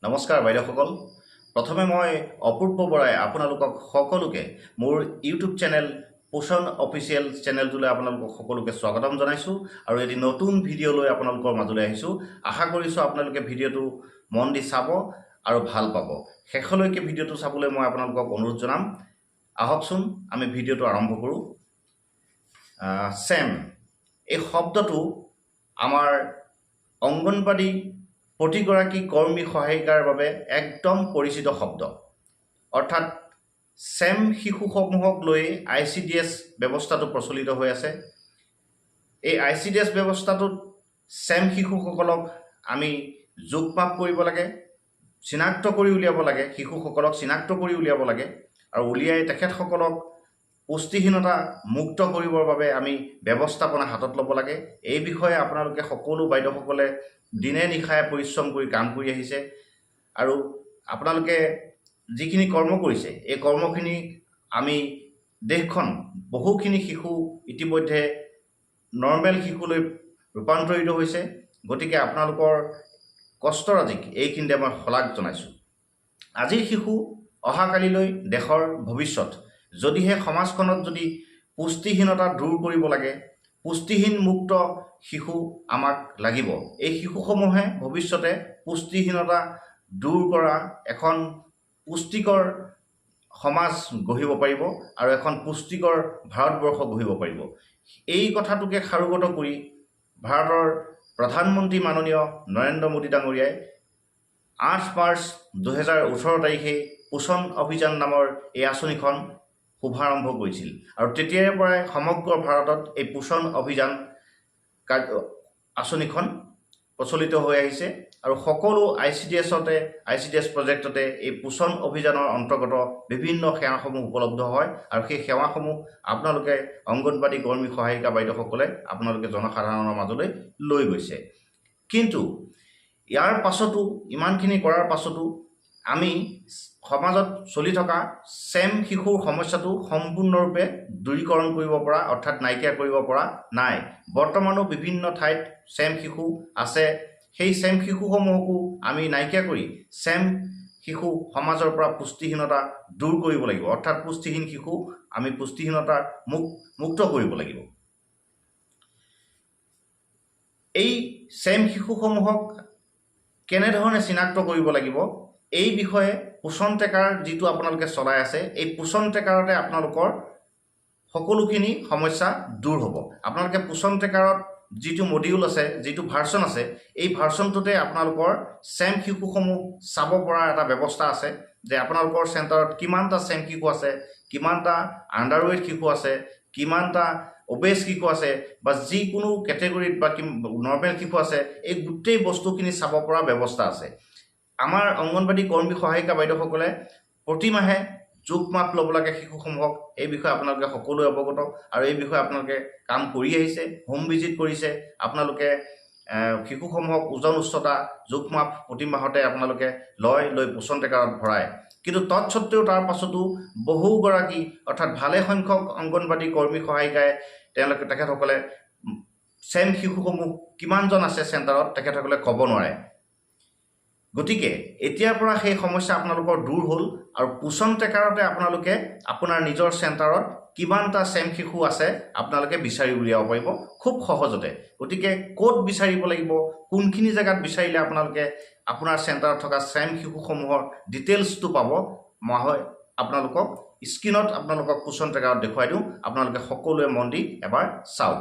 নমস্কাৰ বাইদেউসকল। প্ৰথমে মই অপূৰ্ব বৰাই আপোনালোকক সকলোকে মোৰ ইউটিউব চেনেল পোষণ অফিচিয়েল চেনেলটোলৈ আপোনালোকক সকলোকে স্বাগতম জনাইছোঁ আৰু এটি নতুন ভিডিঅ' লৈ আপোনালোকৰ মাজলৈ আহিছোঁ। আশা কৰিছোঁ আপোনালোকে ভিডিঅ'টো মন দি চাব আৰু ভাল পাব। শেষলৈকে ভিডিঅ'টো চাবলৈ মই আপোনালোকক অনুৰোধ জনাম। আহকচোন আমি ভিডিঅ'টো আৰম্ভ কৰোঁ। চেম এই শব্দটো আমাৰ অংগনবাড়ী প্ৰতিগৰাকী কৰ্মী সহায়িকাৰ বাবে একদম পৰিচিত শব্দ। অৰ্থাৎ চেম শিশুসমূহক লৈ ICDS ব্যৱস্থাটো প্ৰচলিত হৈ আছে। এই ICDS ব্যৱস্থাটোত চেম শিশুসকলক আমি জোখ-মাপ কৰিব লাগে, চিনাক্ত কৰি উলিয়াব লাগে, শিশুসকলক চিনাক্ত কৰি উলিয়াব লাগে আৰু উলিয়াই তেখেতসকলক পুষ্টিহীনতা মুক্ত কৰিবৰ বাবে আমি ব্যৱস্থাপনা হাতত ল'ব লাগে। এই বিষয়ে আপোনালোকে সকলো বাইদেউসকলে দিনে নিশাই পৰিশ্ৰম কৰি কাম কৰি আহিছে আৰু আপোনালোকে যিখিনি কৰ্ম কৰিছে এই কৰ্মখিনি আমি দেশখন বহুখিনি শিশু ইতিমধ্যে নৰ্মেল শিশুলৈ ৰূপান্তৰিত হৈছে। গতিকে আপোনালোকৰ কষ্টৰাজিক এইখিনিতে মই শলাগ জনাইছোঁ। আজিৰ শিশু অহাকালিলৈ দেশৰ ভৱিষ্যত। যদিহে সমাজখনত যদি পুষ্টিহীনতা দূৰ কৰিব লাগে, পুষ্টিহীন মুক্ত শিশু আমাক লাগিব। এই শিশুসমূহে ভৱিষ্যতে পুষ্টিহীনতা দূৰ কৰা এখন পুষ্টিকৰ সমাজ গঢ়িব পাৰিব আৰু এখন পুষ্টিকৰ ভাৰতবৰ্ষ গঢ়িব পাৰিব। এই কথাটোকে সাৰোগত কৰি ভাৰতৰ প্ৰধানমন্ত্ৰী মাননীয় নৰেন্দ্ৰ মোদী ডাঙৰীয়াই 8 মাৰ্চ 2018 তাৰিখে পোষণ অভিযান নামৰ এই আঁচনিখন শুভাৰম্ভ কৰিছিল আৰু তেতিয়াৰে পৰাই সমগ্ৰ ভাৰতত এই পোষণ অভিযান আঁচনিখন প্ৰচলিত হৈ আহিছে আৰু সকলো ICDS প্ৰজেক্টতে এই পোষণ অভিযানৰ অন্তৰ্গত বিভিন্ন সেৱাসমূহ উপলব্ধ হয় আৰু সেই সেৱাসমূহ আপোনালোকে অংগনবাড়ী কৰ্মী সহায়িকা বাইদেউসকলে আপোনালোকে জনসাধাৰণৰ মাজলৈ লৈ গৈছে। কিন্তু ইয়াৰ পাছতো ইমানখিনি কৰাৰ পাছতো আমি সমাজত চলি থকা চেম শিশুৰ সমস্যাটো সম্পূৰ্ণৰূপে দূৰীকৰণ কৰিব পৰা অৰ্থাৎ নাইকিয়া কৰিব পৰা নাই। বৰ্তমানো বিভিন্ন ঠাইত চেম শিশু আছে। সেই চেম শিশুসমূহকো আমি নাইকিয়া কৰি চেম শিশু সমাজৰ পৰা পুষ্টিহীনতা দূৰ কৰিব লাগিব। অৰ্থাৎ পুষ্টিহীন শিশু আমি পুষ্টিহীনতাৰ মুক্ত কৰিব লাগিব। এই চেম শিশুসমূহক কেনেধৰণে চিনাক্ত কৰিব লাগিব এই বিষয়ে পোষণ ট্ৰেকাৰ যিটো আপোনালোকে চলাই আছে, এই পোষণ ট্ৰেকাৰতে আপোনালোকৰ সকলোখিনি সমস্যা দূৰ হ'ব। আপোনালোকে পোষণ ট্ৰেকাৰত যিটো মডিউল আছে, যিটো ভাৰ্চন আছে, এই ভাৰ্চনটোতে আপোনালোকৰ চেম শিশুসমূহ চাব পৰা এটা ব্যৱস্থা আছে যে আপোনালোকৰ চেণ্টাৰত কিমানটা চেম শিশু আছে, কিমানটা আণ্ডাৰৱেইট শিশু আছে, কিমানটা অবেজ শিশু আছে বা যিকোনো কেটেগৰীত বা নৰ্মেল শিশু আছে, এই গোটেই বস্তুখিনি চাব পৰা ব্যৱস্থা আছে। আমাৰ অংগনবাড়ী কৰ্মী সহায়িকা বাইদেউসকলে প্ৰতিমাহে জোখ-মাপ ল'ব লাগে শিশুসমূহক। এই বিষয়ে আপোনালোকে সকলোৱে অৱগত আৰু এই বিষয়ে আপোনালোকে কাম কৰি আহিছে, হোম ভিজিট কৰিছে। আপোনালোকে শিশুসমূহক ওজন উচ্চতা জোখ-মাপ প্ৰতি মাহতে আপোনালোকে লৈ পোষণ ট্ৰেকাৰত ভৰায়। কিন্তু তৎসত্ত্বেও তাৰ পাছতো বহুগৰাকী অৰ্থাৎ ভালে সংখ্যক অংগনবাড়ী কৰ্মী সহায়িকাই তেখেতসকলে চেম শিশুসমূহ কিমানজন আছে চেণ্টাৰত তেখেতসকলে ক'ব নোৱাৰে। গতিকে এতিয়াৰ পৰা সেই সমস্যা আপোনালোকৰ দূৰ হ'ল আৰু পোষণ ট্ৰেকাৰতে আপোনালোকে আপোনাৰ নিজৰ চেণ্টাৰত কিমানটা চেম শিশু আছে আপোনালোকে বিচাৰি উলিয়াব পাৰিব খুব সহজতে। গতিকে ক'ত বিচাৰিব লাগিব, কোনখিনি জেগাত বিচাৰিলে আপোনালোকে আপোনাৰ চেণ্টাৰত থকা চেম শিশুসমূহৰ ডিটেইলছটো পাব, মই আপোনালোকক স্ক্ৰীণত আপোনালোকক পোষণ ট্ৰেকাৰত দেখুৱাই দিওঁ। আপোনালোকে সকলোৱে মন দি এবাৰ চাওক।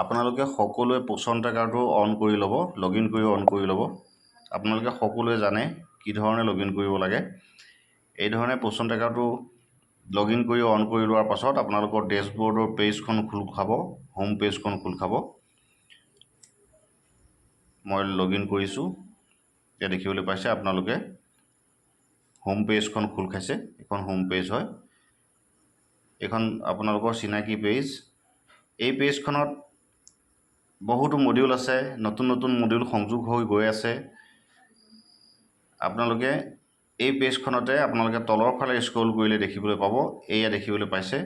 আপোনালোকে সকলোৱে পোষণ ট্ৰেকাৰটো অন কৰি ল'ব, লগইন কৰি অন কৰি ল'ব। আপোনালোকে সকলোৱে জানে কি ধৰণে লগইন কৰিব লাগে। এই ধৰণে পোষণ ট্ৰেকাৰটো লগইন কৰি অন কৰি লোৱাৰ পাছত আপোনালোকৰ ডেছবৰ্ডৰ পেজখন খোল খাব, হোম পেজখন খোল খাব। মই লগইন কৰিছোঁ, এতিয়া দেখিবলৈ পাইছে আপোনালোকে হোম পেজখন খোল খাইছে। এইখন হোম পেজ হয়, এইখন আপোনালোকৰ চিনাকি পেজ। এই পেজখনত বহুতো মডিউল আছে, নতুন নতুন মডিউল সংযোগ হৈ গৈ আছে। আপোনালোকে এই পেজখনতে আপোনালোকে তলৰ ফালে স্ক্ৰল কৰিলে দেখিবলৈ পাব, এয়া দেখিবলৈ পাইছে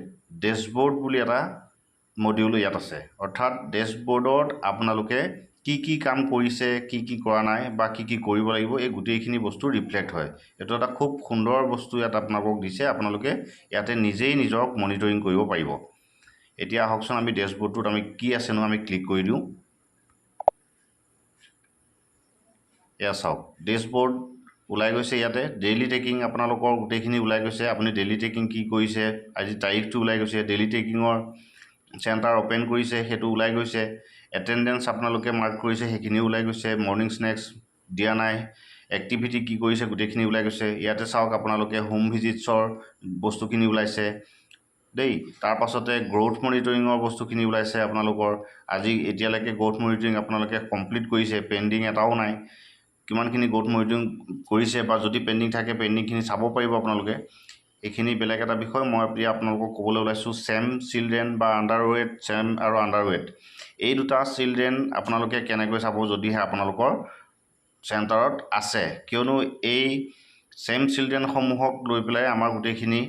ডেছবৰ্ড বুলি এটা মডিউল ইয়াত আছে। অৰ্থাৎ ডেছবৰ্ডত আপোনালোকে কি কাম কৰিছে, কি কৰা নাই বা কি কৰিব লাগিব, এই গোটেইখিনি বস্তু ৰিফ্লেক্ট হয়। এইটো এটা খুব সুন্দৰ বস্তু ইয়াত আপোনালোকক দিছে। আপোনালোকে ইয়াতে নিজেই নিজক মনিটৰিং কৰিব পাৰিব। এতিয়া আহকচোন আমি ডেছবৰ্ডটোত আমি কি আছেনো আমি ক্লিক কৰি দিওঁ। এয়া চাওক, ডেছবৰ্ড ওলাই গৈছে। ইয়াতে ডেইলি ট্ৰেকিং আপোনালোকৰ গোটেইখিনি ওলাই গৈছে। আপুনি ডেইলি ট্ৰেকিং কি কৰিছে, আজি তাৰিখটো ওলাই গৈছে। ডেইলি ট্ৰেকিঙৰ চেণ্টাৰ অ'পেন কৰিছে, সেইটো ওলাই গৈছে। এটেণ্ডেঞ্চ আপোনালোকে মাৰ্ক কৰিছে, সেইখিনিও ওলাই গৈছে। মৰ্ণিং স্নেক্স দিয়া নাই, এক্টিভিটি কি কৰিছে গোটেইখিনি ওলাই গৈছে। ইয়াতে চাওক আপোনালোকে হোম ভিজিটছৰ বস্তুখিনি ওলাইছে দেই। তাৰ পাছতে গ্ৰ'থ মনিটৰিঙৰ বস্তুখিনি ওলাইছে আপোনালোকৰ। আজি এতিয়ালৈকে গ্ৰ'থ মনিটৰিং আপোনালোকে কমপ্লিট কৰিছে, পেণ্ডিং এটাও নাই। কিমানখিনি গ্ৰ'থ মনিটৰিং কৰিছে বা যদি পেণ্ডিং থাকে পেণ্ডিংখিনি চাব পাৰিব আপোনালোকে। এইখিনি বেলেগ এটা বিষয়। মই এতিয়া আপোনালোকক ক'বলৈ ওলাইছোঁ ছেম চিলড্ৰেন বা আণ্ডাৰৱেট, ছেম আৰু আণ্ডাৰৱেট এই দুটা চিলড্ৰেন আপোনালোকে কেনেকৈ চাব যদিহে আপোনালোকৰ চেণ্টাৰত আছে। কিয়নো এই ছেম চিলড্ৰেনসমূহক লৈ পেলাই আমাৰ গোটেইখিনি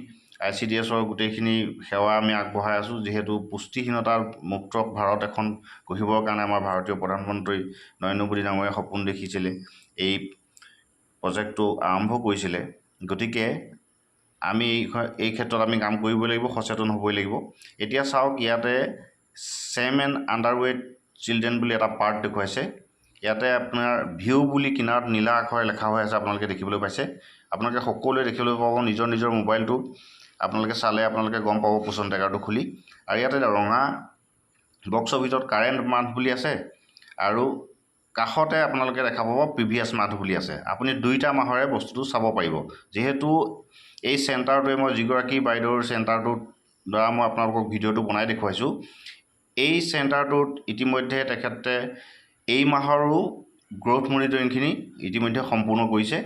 ICDSৰ গোটেইখিনি সেৱা আমি আগবঢ়াই আছোঁ। যিহেতু পুষ্টিহীনতাৰ মুক্ত ভাৰত এখন গঢ়িবৰ কাৰণে আমাৰ ভাৰতীয় প্ৰধানমন্ত্ৰী নৰেন্দ্ৰ মোদী ডাঙৰীয়াই সপোন দেখিছিলে, এই প্ৰজেক্টটো আৰম্ভ কৰিছিলে। গতিকে আমি এই ক্ষেত্ৰত আমি কাম কৰিব লাগিব, সচেতন হ'বই লাগিব। এতিয়া চাওক, ইয়াতে ছেম এণ্ড আণ্ডাৰৱেট চিলড্ৰেন বুলি এটা পাৰ্ট দেখুৱাইছে। ইয়াতে আপোনাৰ ভিউ বুলি কিনাৰত নীলা আখৰে লেখা হৈ আছে, আপোনালোকে দেখিবলৈ পাইছে। আপোনালোকে সকলোৱে দেখিবলৈ পাব নিজৰ মোবাইলটো। আপোনালোকে চালে আপোনালোকে গম পাব পোষণ ট্ৰেকাৰটো খুলি। আৰু ইয়াতে ৰঙা বক্সৰ ভিতৰত কাৰেণ্ট মান্থ বুলি আছে আৰু কাষতে আপোনালোকে দেখা পাব প্ৰিভিয়াছ মান্থ বুলি আছে। আপুনি দুইটা মাহৰে বস্তুটো চাব পাৰিব। যিহেতু এই চেণ্টাৰটোৱে, মই যিগৰাকী বাইদেউৰ চেণ্টাৰটোৰ দ্বাৰা মই আপোনালোকক ভিডিঅ'টো বনাই দেখুৱাইছোঁ, এই চেণ্টাৰটোত ইতিমধ্যে তেখেতে এই মাহৰো গ্ৰ'থ মনিটৰিংখিনি ইতিমধ্যে সম্পূৰ্ণ কৰিছে।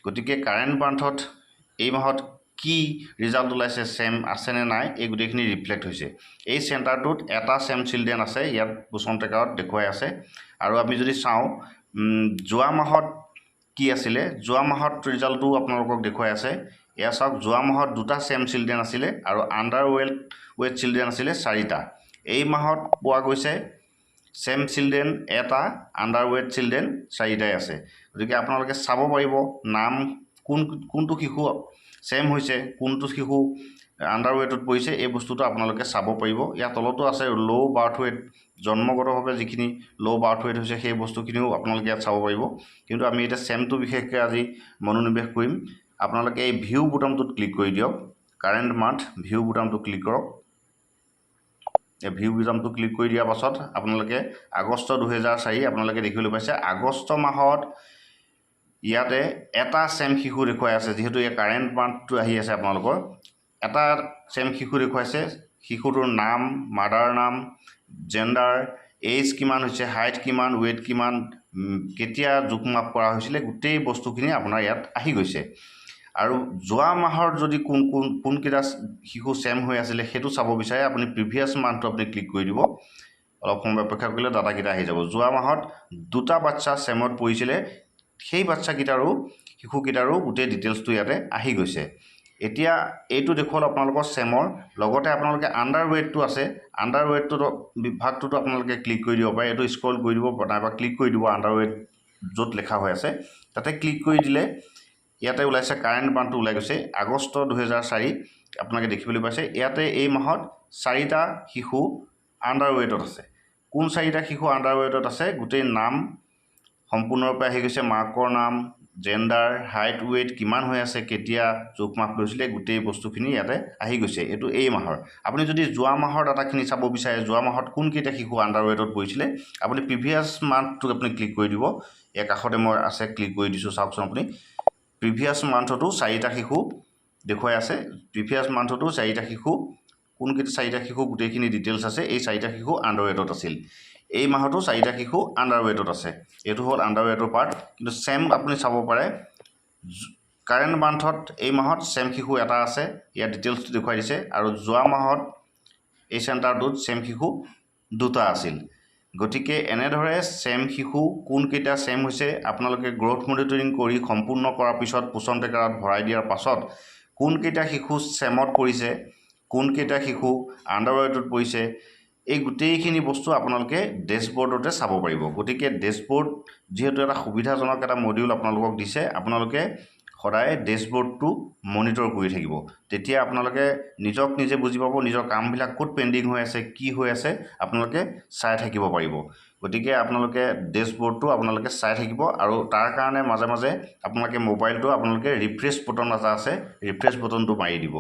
গতিকে কাৰেণ্ট মান্থত এই মাহত কি ৰিজাল্ট ওলাইছে, ছেম আছেনে নাই, এই গোটেইখিনি ৰিফ্লেক্ট হৈছে। এই চেণ্টাৰটোত এটা ছেম চিলড্ৰেন আছে, ইয়াত পোষণ ট্ৰেকাৰত দেখুৱাই আছে। আৰু আমি যদি চাওঁ যোৱা মাহত কি আছিলে, যোৱা মাহত ৰিজাল্টটো আপোনালোকক দেখুৱাই আছে। এয়া চাওক, যোৱা মাহত দুটা ছেম চিলড্ৰেন আছিলে আৰু আণ্ডাৰৱেট চিলড্ৰেন আছিলে 4টা। এই মাহত পোৱা গৈছে ছেম চিলড্ৰেন এটা, আণ্ডাৰৱেট চিলড্ৰেন 4টাই আছে। গতিকে আপোনালোকে চাব পাৰিব নাম কোনটো শিশু ছেম হৈছে, কোনটো শিশু আণ্ডাৰৱেটত পৰিছে, এই বস্তুটো আপোনালোকে চাব পাৰিব। ইয়াৰ তলতো আছে ল' বাৰ্থ ৱেট, জন্মগতভাৱে যিখিনি ল' বাৰ্থ ৱেট হৈছে সেই বস্তুখিনিও আপোনালোকে ইয়াত চাব পাৰিব। কিন্তু আমি এতিয়া ছেমটো বিশেষকৈ আজি মনোনিৱেশ কৰিম। আপোনালোকে এই ভিউ বুটামটোত ক্লিক কৰি দিয়ক। কাৰেণ্ট মান্থ ভিউ বুটামটো ক্লিক কৰক। এই ভিউ বুটামটো ক্লিক কৰি দিয়াৰ পাছত আপোনালোকে আগষ্ট 2004 আপোনালোকে দেখিবলৈ পাইছে। আগষ্ট মাহত ইয়াতে এটা ছেম শিশু দেখুৱাই আছে। যিহেতু এই কাৰেণ্ট মান্থটো আহি আছে, আপোনালোকৰ এটা ছেম শিশু দেখুৱাইছে। শিশুটোৰ নাম, মাদাৰ নাম, জেণ্ডাৰ, এইজ কিমান হৈছে, হাইট কিমান, ৱেইট কিমান, কেতিয়া জোখ মাপ কৰা হৈছিলে, গোটেই বস্তুখিনি আপোনাৰ ইয়াত আহি গৈছে। আৰু যোৱা মাহৰ যদি কোনকেইটা শিশু ছেম হৈ আছিলে সেইটো চাব বিচাৰে, আপুনি প্ৰিভিয়াছ মান্থটো আপুনি ক্লিক কৰি দিব। অলপ সময় অপেক্ষা কৰিলে ডাটাকেইটা আহি যাব। যোৱা মাহত দুটা বাচ্চা ছেমত পৰিছিলে, সেই বাচ্চাকেইটাৰো শিশুকেইটাৰো গোটেই ডিটেইলছটো ইয়াতে আহি গৈছে। এতিয়া এইটো দেখুৱাল আপোনালোকৰ ছেমৰ। লগতে আপোনালোকে আণ্ডাৰৱেটটো আছে, আণ্ডাৰৱেটটো বিভাগটোতো আপোনালোকে ক্লিক কৰি দিব পাৰে। এইটো স্ক্ৰল কৰি দিব নাইবা ক্লিক কৰি দিব আণ্ডাৰৱেট য'ত লেখা হৈ আছে, তাতে ক্লিক কৰি দিলে ইয়াতে ওলাইছে কাৰেণ্ট মান্থটো ওলাই গৈছে আগষ্ট 2004 আপোনালোকে দেখিবলৈ পাইছে। ইয়াতে এই মাহত 4টা শিশু আণ্ডাৰৱেটত আছে। কোন 4টা শিশু আণ্ডাৰৱেটত আছে, গোটেই নাম সম্পূৰ্ণৰূপে আহি গৈছে, মাকৰ নাম, জেণ্ডাৰ, হাইট, ৱেইট কিমান হৈ আছে, কেতিয়া জোখ মাপ লৈছিলে, গোটেই বস্তুখিনি ইয়াতে আহি গৈছে। এইটো এই মাহৰ। আপুনি যদি যোৱা মাহৰ ডাটাখিনি চাব বিচাৰে, যোৱা মাহত কোনকেইটা শিশু আণ্ডাৰৱেটত পৰিছিলে, আপুনি প্ৰিভিয়াছ মান্থটোত আপুনি ক্লিক কৰি দিব। ইয়াৰ কাষতে মই আছে, ক্লিক কৰি দিছোঁ। চাওকচোন আপুনি প্ৰিভিয়াছ মান্থতো 4টা শিশু দেখুৱাই আছে। প্ৰিভিয়াছ মান্থতো 4টা শিশু, কোনকেইটা 4টা শিশু গোটেইখিনি ডিটেইলছ আছে। এই 4টা শিশু আণ্ডাৰৱেটত আছিল। এই মাহতো 4টা শিশু আণ্ডাৰৱেটত আছে। এইটো হ'ল আণ্ডাৰৱেটৰ পাৰ্ট। কিন্তু ছেম আপুনি চাব পাৰে, কাৰেণ্ট মান্থত এই মাহত ছেম শিশু এটা আছে, ইয়াৰ ডিটেইলছটো দেখুৱাই দিছে। আৰু যোৱা মাহত এই চেণ্টাৰটোত ছেম শিশু দুটা আছিল। গতিকে এনেদৰে ছেম শিশু কোনকেইটা ছেম হৈছে আপোনালোকে গ্ৰ'থ মনিটৰিং কৰি সম্পূৰ্ণ কৰাৰ পিছত পোষণ ট্ৰেকাৰত ভৰাই দিয়াৰ পাছত কোনকেইটা শিশু ছেমত পৰিছে, কোনকেইটা শিশু আণ্ডাৰৱেটত পৰিছে, এই গোটেইখিনি বস্তু আপোনালোকে ডেছবৰ্ডতে চাব পাৰিব। গতিকে ডেছবৰ্ড যিহেতু এটা সুবিধাজনক এটা মডিউল আপোনালোকক দিছে, আপোনালোকে সদায় ডেছবৰ্ডটো মনিটৰ কৰি থাকিব। তেতিয়া আপোনালোকে নিজক নিজে বুজি পাব, নিজৰ কামবিলাক ক'ত পেণ্ডিং হৈ আছে, কি হৈ আছে আপোনালোকে চাই থাকিব পাৰিব। গতিকে আপোনালোকে ডেছবৰ্ডটো আপোনালোকে চাই থাকিব, আৰু তাৰ কাৰণে মাজে মাজে আপোনালোকে মোবাইলটো আপোনালোকে ৰিফ্ৰেছ বটন এটা আছে, ৰিফ্ৰেছ বটনটো মাৰি দিব।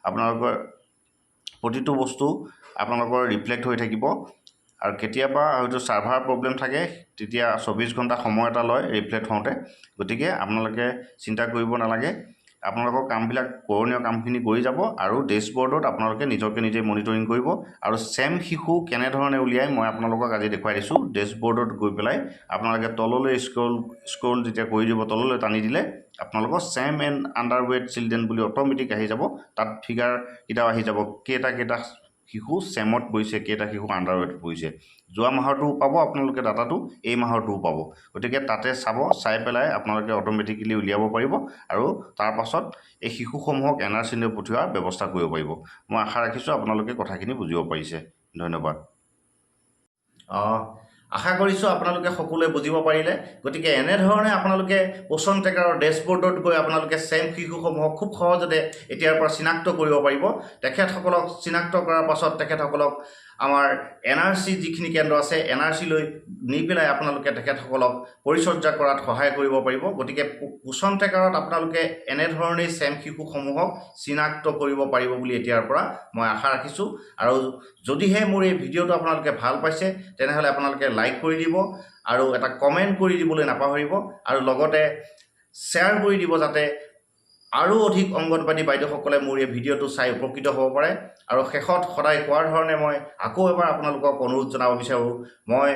আপোনালোকৰ প্ৰতিটো বস্তু আপোনালোকৰ ৰিফ্লেক্ট হৈ থাকিব। আৰু কেতিয়াবা হয়তো ছাৰ্ভাৰ প্ৰব্লেম থাকে, তেতিয়া 24 ঘণ্টা সময় এটা লয় ৰিফ্লেক্ট হওঁতে। গতিকে আপোনালোকে চিন্তা কৰিব নালাগে, আপোনালোকৰ কামবিলাক কৰণীয় কামখিনি কৰি যাব, আৰু ডেছবৰ্ডত আপোনালোকে নিজকে নিজে মনিটৰিং কৰিব। আৰু ছেম শিশু কেনেধৰণে উলিয়াই মই আপোনালোকক আজি দেখুৱাই দিছোঁ। ডেছবৰ্ডত গৈ পেলাই আপোনালোকে তললৈ স্ক্ৰল যেতিয়া কৰি দিব, তললৈ টানি দিলে আপোনালোকৰ ছেম এণ্ড আণ্ডাৰৱেট চিলড্ৰেন বুলি অট'মেটিক আহি যাব। তাত ফিগাৰকেইটাও আহি যাব, কেইটা শিশু ছেমত পৰিছে, কেইটা শিশু আণ্ডাৰৱেট পৰিছে। যোৱা মাহৰটোও পাব আপোনালোকে ডাটাটো, এই মাহৰটোও পাব। গতিকে তাতে চাব, চাই পেলাই আপোনালোকে অট'মেটিকেলি উলিয়াব পাৰিব, আৰু তাৰ পাছত এই শিশুসমূহক NRC লৈ পঠিওৱাৰ ব্যৱস্থা কৰিব পাৰিব। মই আশা ৰাখিছোঁ আপোনালোকে কথাখিনি বুজিব পাৰিছে। ধন্যবাদ। আশা কৰিছোঁ আপোনালোকে সকলোৱে বুজিব পাৰিলে। গতিকে এনেধৰণে আপোনালোকে পোষণ ট্ৰেকাৰৰ ডেছবৰ্ডত গৈ আপোনালোকে ছেম শিশুসমূহক খুব সহজতে এতিয়াৰ পৰা চিনাক্ত কৰিব পাৰিব। তেখেতসকলক চিনাক্ত কৰাৰ পাছত তেখেতসকলক আমাৰ NRC যিখিনি কেন্দ্ৰ আছে, NRC লৈ নি পেলাই আপোনালোকে তেখেতসকলক পৰিচৰ্যা কৰাত সহায় কৰিব পাৰিব। গতিকে পোষণ ট্ৰেকাৰত আপোনালোকে এনেধৰণেই ছেম শিশুসমূহক চিনাক্ত কৰিব পাৰিব বুলি এতিয়াৰ পৰা মই আশা ৰাখিছোঁ। আৰু যদিহে মোৰ এই ভিডিঅ'টো আপোনালোকে ভাল পাইছে, তেনেহ'লে আপোনালোকে লাইক কৰি দিব, আৰু এটা কমেণ্ট কৰি দিবলৈ নাপাহৰিব, আৰু লগতে শ্বেয়াৰ কৰি দিব, যাতে আৰু অধিক অংগনবাদী বাইদেউসকলে মোৰ এই ভিডিঅ'টো চাই উপকৃত হ'ব পাৰে। আৰু শেষত সদায় কোৱাৰ ধৰণে মই আকৌ এবাৰ আপোনালোকক অনুৰোধ জনাব বিচাৰোঁ। মই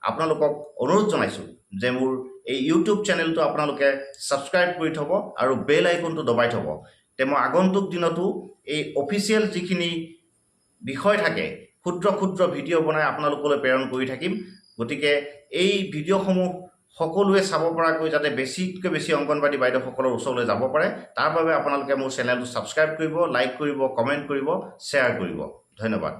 আপোনালোকক অনুৰোধ জনাইছোঁ যে মোৰ এই ইউটিউব চেনেলটো আপোনালোকে ছাবস্ক্ৰাইব কৰি থ'ব, আৰু বেল আইকনটো দবাই থ'ব। তে মই আগন্তুক দিনতো এই অফিচিয়েল যিখিনি বিষয় থাকে, ক্ষুদ্ৰ ক্ষুদ্ৰ ভিডিঅ' বনাই আপোনালোকলৈ প্ৰেৰণ কৰি থাকিম। গতিকে এই ভিডিঅ'সমূহ সকলোৱে চাব পৰাকৈ যাতে বেছিতকৈ বেছি অংগনবাদী বাইদেউসকলৰ ওচৰলৈ যাব পাৰে, তাৰ বাবে আপোনালোকে মোৰ চেনেলটো ছাবস্ক্ৰাইব কৰিব, লাইক কৰিব, কমেণ্ট কৰিব, শ্বেয়াৰ কৰিব। ধন্যবাদ।